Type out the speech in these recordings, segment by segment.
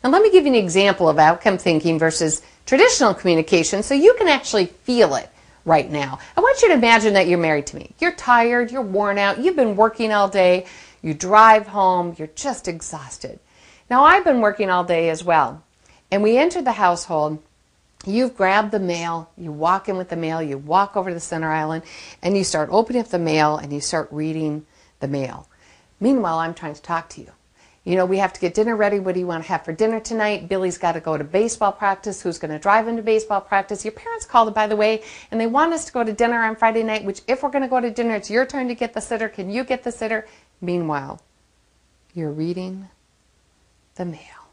And let me give you an example of outcome thinking versus traditional communication so you can actually feel it right now. I want you to imagine that you're married to me. You're tired, you're worn out, you've been working all day, you drive home, you're just exhausted. Now I've been working all day as well. And we enter the household, you've grabbed the mail, you walk in with the mail, you walk over to the center island, and you start opening up the mail and you start reading the mail. Meanwhile, I'm trying to talk to you. You know, we have to get dinner ready. What do you want to have for dinner tonight? Billy's got to go to baseball practice. Who's going to drive him to baseball practice? Your parents called, by the way, and they want us to go to dinner on Friday night, which if we're going to go to dinner, it's your turn to get the sitter. Can you get the sitter? Meanwhile, you're reading the mail,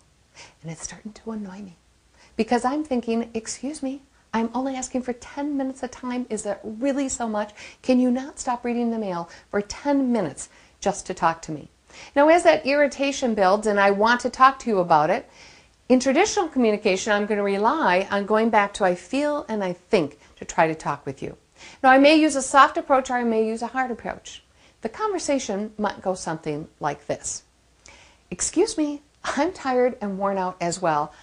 and it's starting to annoy me because I'm thinking, excuse me, I'm only asking for 10 minutes of time. Is that really so much? Can you not stop reading the mail for 10 minutes just to talk to me? Now, as that irritation builds and I want to talk to you about it, in traditional communication, I'm going to rely on going back to I feel and I think to try to talk with you. Now, I may use a soft approach or I may use a hard approach. The conversation might go something like this. Excuse me, I'm tired and worn out as well.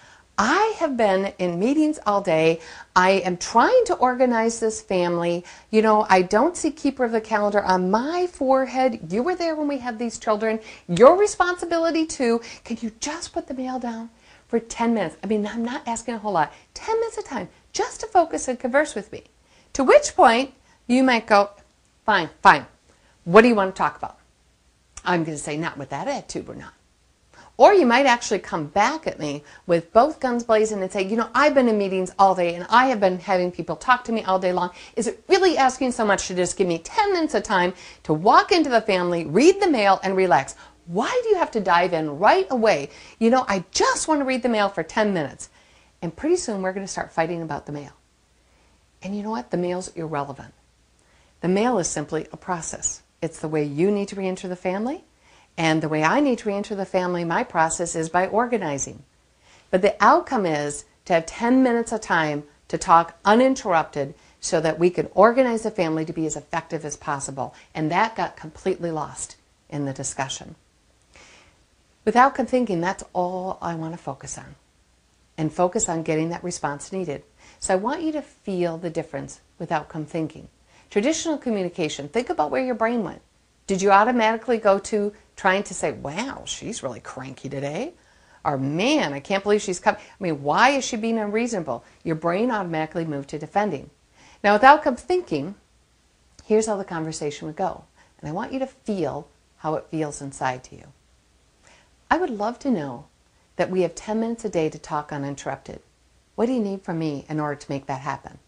I have been in meetings all day. I am trying to organize this family. You know, I don't see keeper of the calendar on my forehead. You were there when we had these children. Your responsibility too. Can you just put the mail down for 10 minutes? I mean, I'm not asking a whole lot. 10 minutes of time just to focus and converse with me. To which point you might go, fine, fine. What do you want to talk about? I'm going to say, not with that attitude, we're not. Or you might actually come back at me with both guns blazing and say, you know, I've been in meetings all day and I have been having people talk to me all day long. Is it really asking so much to just give me 10 minutes of time to walk into the family, read the mail, and relax? Why do you have to dive in right away? You know, I just want to read the mail for 10 minutes. And pretty soon we're going to start fighting about the mail. And you know what? The mail's irrelevant. The mail is simply a process. It's the way you need to re-enter the family. And the way I need to re-enter the family, my process is by organizing. But the outcome is to have 10 minutes of time to talk uninterrupted so that we can organize the family to be as effective as possible. And that got completely lost in the discussion. With outcome thinking, that's all I want to focus on. And focus on getting that response needed. So I want you to feel the difference with outcome thinking. Traditional communication, think about where your brain went. Did you automatically go to trying to say, wow, she's really cranky today? Or, man, I can't believe she's coming. I mean, why is she being unreasonable? Your brain automatically moved to defending. Now, with outcome thinking, here's how the conversation would go. And I want you to feel how it feels inside to you. I would love to know that we have 10 minutes a day to talk uninterrupted. What do you need from me in order to make that happen?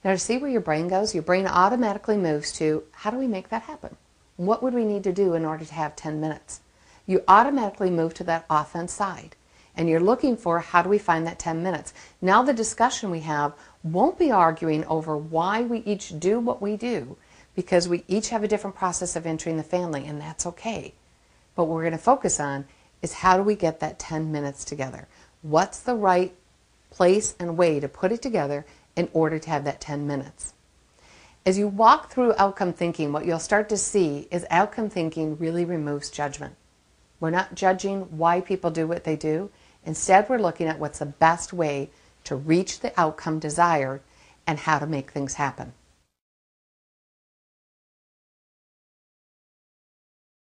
Now, to see where your brain goes, your brain automatically moves to, how do we make that happen? What would we need to do in order to have 10 minutes? You automatically move to that offense side. And you're looking for, how do we find that 10 minutes? Now the discussion we have won't be arguing over why we each do what we do, because we each have a different process of entering the family, and that's okay. But what we're going to focus on is, how do we get that 10 minutes together? What's the right place and way to put it together in order to have that 10 minutes? As you walk through outcome thinking, what you'll start to see is outcome thinking really removes judgment. We're not judging why people do what they do. Instead, we're looking at what's the best way to reach the outcome desired and how to make things happen.